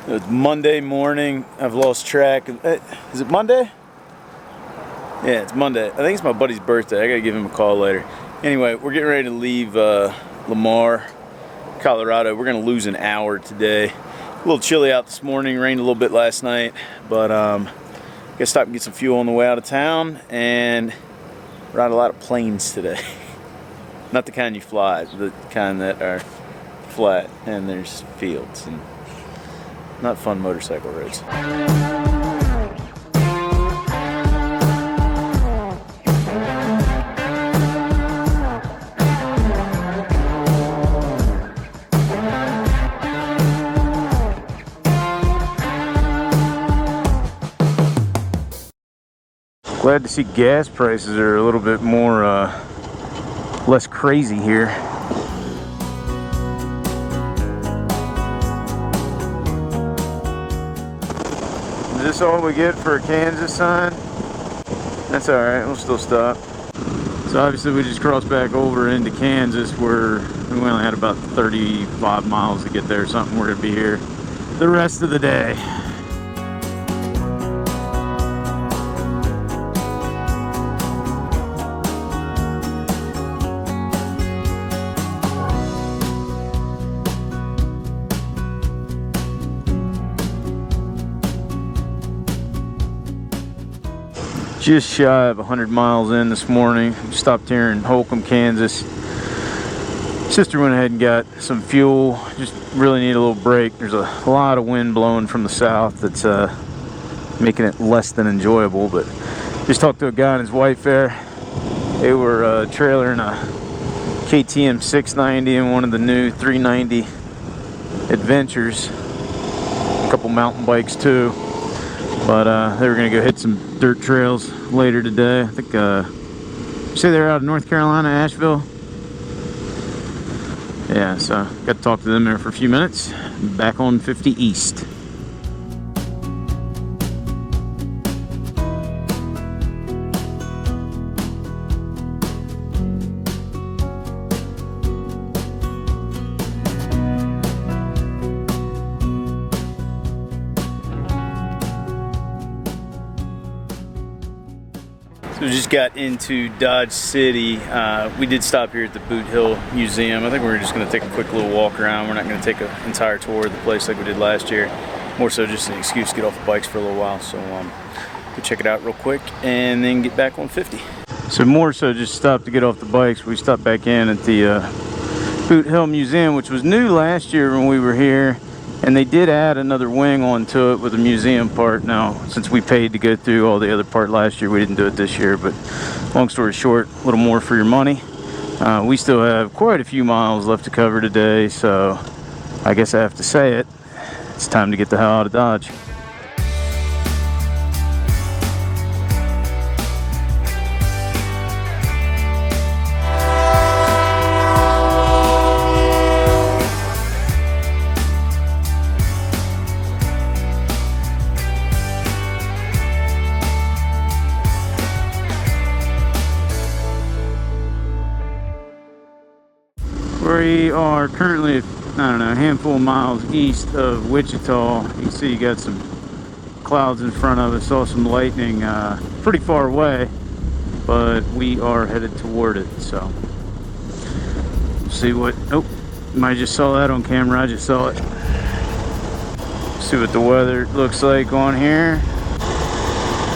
It's Monday morning. I've lost track. Is it Monday? Yeah, it's Monday. I think it's my buddy's birthday. I gotta give him a call later. Anyway, we're getting ready to leave Lamar, Colorado. We're gonna lose an hour today. A little chilly out this morning. Rained a little bit last night, but gotta stop and get some fuel on the way out of town and ride a lot of planes today. Not the kind you fly, the kind that are flat and there's fields and not fun motorcycle rides. Glad to see gas prices are a little bit more less crazy here. Is this all we get for a Kansas sign? That's alright, we'll still stop. So obviously we just crossed back over into Kansas where we only had about 35 miles to get there or something. We're going to be here the rest of the day. Just shy of 100 miles in this morning. Stopped here in Holcomb, Kansas. Sister went ahead and got some fuel. Just really need a little break. There's a lot of wind blowing from the south that's making it less than enjoyable. But just talked to a guy and his wife there. They were trailering a KTM 690 and one of the new 390 Adventures. A couple mountain bikes too. But they were going to go hit some dirt trails later today. I think, say they're out of North Carolina, Asheville. Yeah, so got to talk to them there for a few minutes. Back on 50 East. So we just got into Dodge City. We did stop here at the Boot Hill Museum. I think we're just going to take a quick little walk around. We're not going to take an entire tour of the place like we did last year. More so just an excuse to get off the bikes for a little while. So we'll check it out real quick and then get back on 50. So more so just stopped to get off the bikes. We stopped back in at the Boot Hill Museum, which was new last year when we were here. And they did add another wing onto it with a museum part. Now, since we paid to go through all the other part last year, we didn't do it this year. But long story short, a little more for your money. We still have quite a few miles left to cover today, so I guess I have to say it. It's time to get the hell out of Dodge. We are currently, I don't know, a handful of miles east of Wichita. You can see you got some clouds in front of us, saw some lightning pretty far away, but we are headed toward it, so we'll see what, oh, might just saw that on camera, I just saw it. See what the weather looks like on here.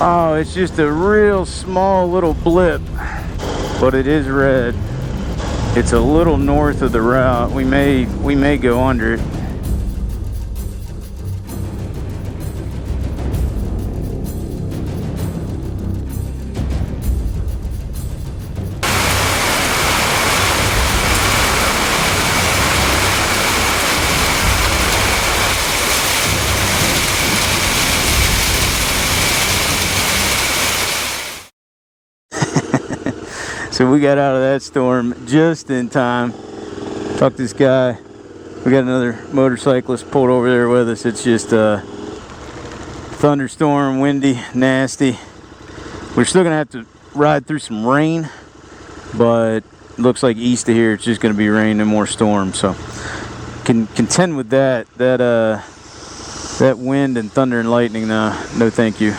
Oh, it's just a real small little blip, but it is red. It's a little north of the route. We may go under it. So we got out of that storm just in time. Talked to this guy. We got another motorcyclist pulled over there with us. It's just thunderstorm, windy, nasty. We're still gonna have to ride through some rain, but it looks like east of here it's just gonna be rain and more storms. So can contend with that. That That wind and thunder and lightning, no thank you.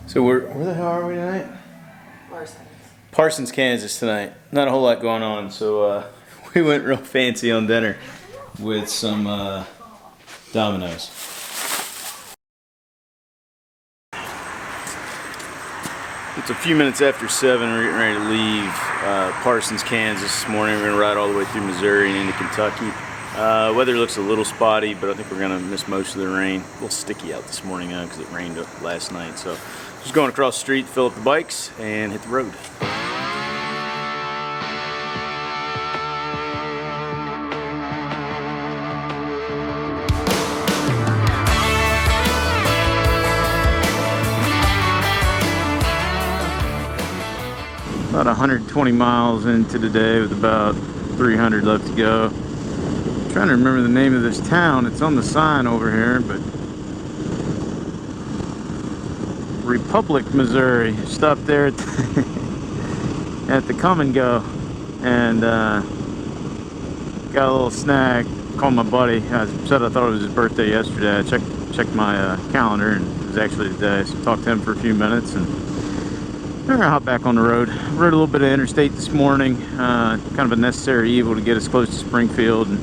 So where the hell are we tonight? Parsons, Kansas tonight. Not a whole lot going on, so we went real fancy on dinner with some Domino's. It's a few minutes after 7. We're getting ready to leave Parsons, Kansas this morning. We're going to ride all the way through Missouri and into Kentucky. Weather looks a little spotty, but I think we're going to miss most of the rain. A little sticky out this morning because it rained last night. So just going across the street, fill up the bikes, and hit the road. About 120 miles into the day with about 300 left to go. I'm trying to remember the name of this town. It's on the sign over here, but Republic, Missouri. Stopped there at the Come and Go and got a little snack. Called my buddy. I said I thought it was his birthday yesterday. I checked my calendar, and it was actually today. So talked to him for a few minutes, and we're gonna hop back on the road. Rode a little bit of interstate this morning. Kind of a necessary evil to get us close to Springfield, and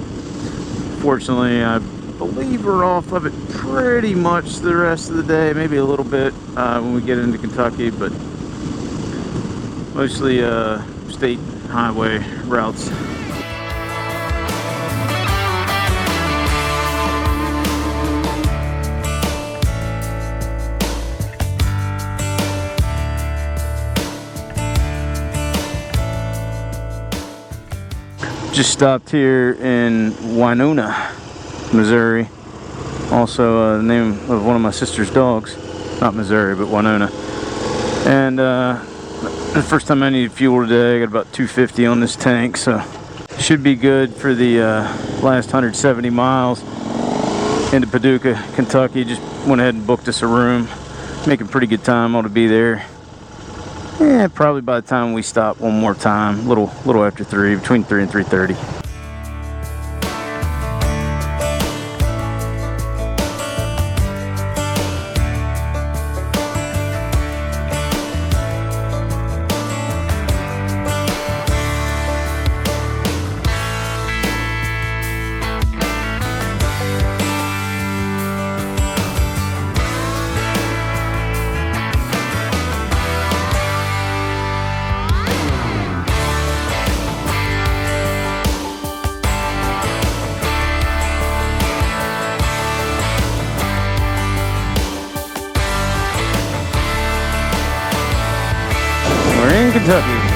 fortunately I believe we're off of it pretty much the rest of the day, maybe a little bit when we get into Kentucky, but mostly state highway routes. Just stopped here in Wynonna, Missouri. Also the name of one of my sister's dogs. Not Missouri, but Wynonna. And the first time I needed fuel today, I got about 250 on this tank, so should be good for the last 170 miles into Paducah, Kentucky. Just went ahead and booked us a room. Making pretty good time, ought to be there. Yeah, probably by the time we stop one more time, little after 3, between 3 and 3:30. We're in Kentucky.